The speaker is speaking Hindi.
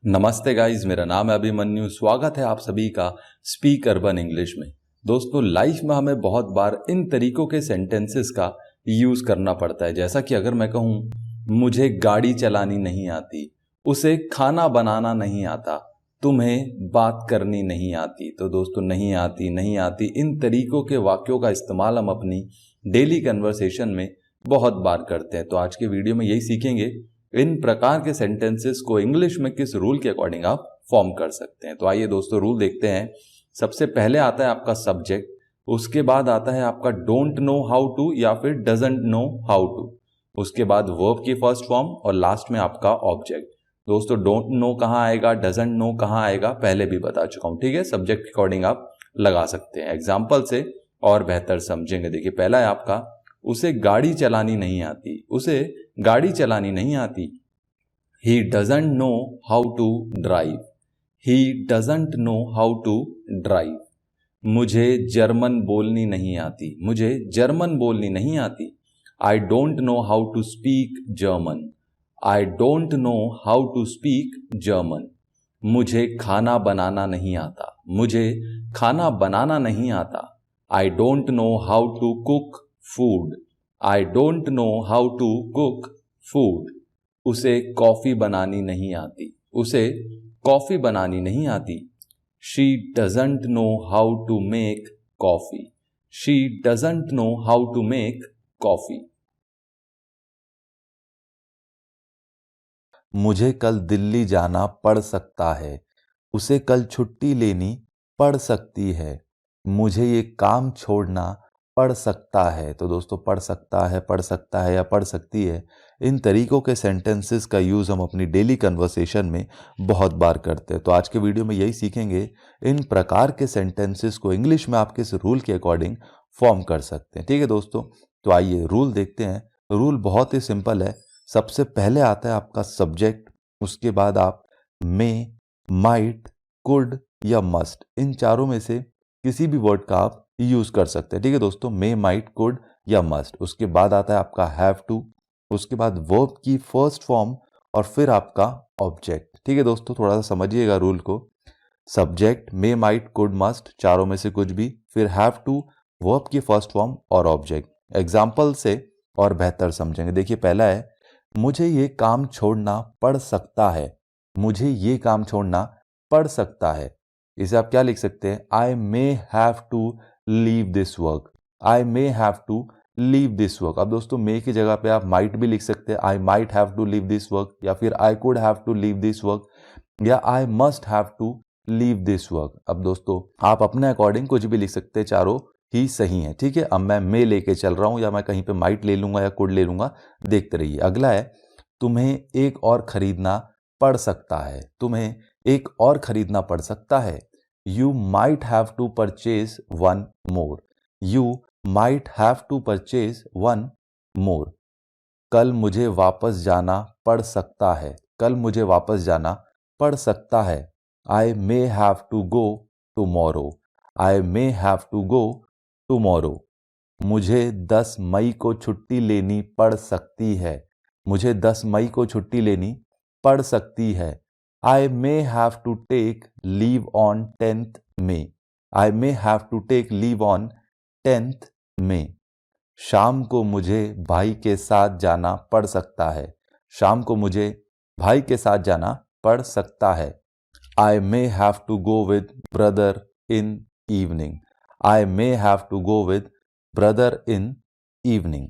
नमस्ते गाइस, मेरा नाम है अभिमन्यु। स्वागत है आप सभी का स्पीक अर्बन इंग्लिश में। दोस्तों, लाइफ में हमें बहुत बार इन तरीकों के सेंटेंसेस का यूज़ करना पड़ता है। जैसा कि अगर मैं कहूँ मुझे गाड़ी चलानी नहीं आती, उसे खाना बनाना नहीं आता, तुम्हें बात करनी नहीं आती। तो दोस्तों, नहीं आती, नहीं आती, इन तरीकों के वाक्यों का इस्तेमाल हम अपनी डेली कन्वर्सेशन में बहुत बार करते हैं। तो आज के वीडियो में यही सीखेंगे इन प्रकार के सेंटेंसेस को इंग्लिश में किस रूल के अकॉर्डिंग आप फॉर्म कर सकते हैं। तो आइए दोस्तों, रूल देखते हैं। सबसे पहले आता है आपका सब्जेक्ट, उसके बाद आता है आपका डोंट नो हाउ टू या फिर डजंट नो हाउ टू, उसके बाद वर्ब की फर्स्ट फॉर्म और लास्ट में आपका ऑब्जेक्ट। दोस्तों, डोंट नो कहाँ आएगा, डजंट नो कहाँ आएगा, पहले भी बता चुका हूं। ठीक है, सब्जेक्ट के अकॉर्डिंग आप लगा सकते हैं एग्जाम्पल से और बेहतर समझेंगे। देखिए, पहला है आपका उसे गाड़ी चलानी नहीं आती, उसे गाड़ी चलानी नहीं आती। He doesn't know how to drive. He doesn't know how to drive. मुझे जर्मन बोलनी नहीं आती, मुझे जर्मन बोलनी नहीं आती। I don't know how to speak German. I don't know how to speak German. मुझे खाना बनाना नहीं आता, मुझे खाना बनाना नहीं आता। I don't know how to cook food. I don't know how to cook food. उसे कॉफी बनानी नहीं आती, उसे कॉफी बनानी नहीं आती। She doesn't know how to make coffee. She doesn't know how to make coffee. मुझे कल दिल्ली जाना पड़ सकता है, उसे कल छुट्टी लेनी पड़ सकती है। मुझे ये काम छोड़ना पड़ सकता है। तो दोस्तों, पड़ सकता है या पड़ सकती है, इन तरीकों के सेंटेंसेस का यूज़ हम अपनी डेली कन्वर्सेशन में बहुत बार करते हैं। तो आज के वीडियो में यही सीखेंगे इन प्रकार के सेंटेंसेस को इंग्लिश में आप किस रूल के अकॉर्डिंग फॉर्म कर सकते हैं। ठीक है दोस्तों, तो आइए रूल देखते हैं। रूल बहुत ही सिंपल है। सबसे पहले आता है आपका सब्जेक्ट, उसके बाद आप मे, माइट, कुड या मस्ट, इन चारों में से किसी भी वर्ड का आप यूज कर सकते हैं। ठीक है दोस्तों, मे, माइट, कुड या मस्ट। उसके बाद आता है आपका हैव टू, उसके बाद वर्ब की फर्स्ट फॉर्म और फिर आपका ऑब्जेक्ट। ठीक है दोस्तों, थोड़ा सा समझिएगा रूल को। Subject may, might, could, must, चारों में से कुछ भी, फिर हैव टू, वर्ब की फर्स्ट फॉर्म और ऑब्जेक्ट। एग्जाम्पल से और बेहतर समझेंगे। देखिए, पहला है मुझे ये काम छोड़ना पड़ सकता है। मुझे ये काम छोड़ना पड़ सकता है। इसे आप क्या लिख सकते हैं? I may have to leave this work. I may have to leave this work. अब दोस्तों, मे की जगह पे आप माइट भी लिख सकते हैं, I might have to leave this work, या फिर I could have to leave this work, या I must have to leave this work. अब दोस्तों, आप अपने अकॉर्डिंग कुछ भी लिख सकते हैं, चारों ही सही है। ठीक है, अब मैं मे लेके चल रहा हूं या मैं कहीं पे माइट ले लूंगा या कुड ले लूंगा, देखते रहिए। अगला है तुम्हें एक और खरीदना पड़ सकता है। तुम्हें एक और खरीदना पड़ सकता है। You might have to purchase one more. You might have to purchase one more. कल मुझे वापस जाना पड़ सकता है। कल मुझे वापस जाना पड़ सकता है। I may have to go tomorrow. I may have to go tomorrow. मुझे 10 मई को छुट्टी लेनी पड़ सकती है। मुझे 10 मई को छुट्टी लेनी पड़ सकती है। I may have to take leave on 10th May. I may have to take leave on 10th May. शाम को मुझे भाई के साथ जाना पड़ सकता है। शाम को मुझे भाई के साथ जाना पड़ सकता है। I may have to go with brother in evening. I may have to go with brother in evening.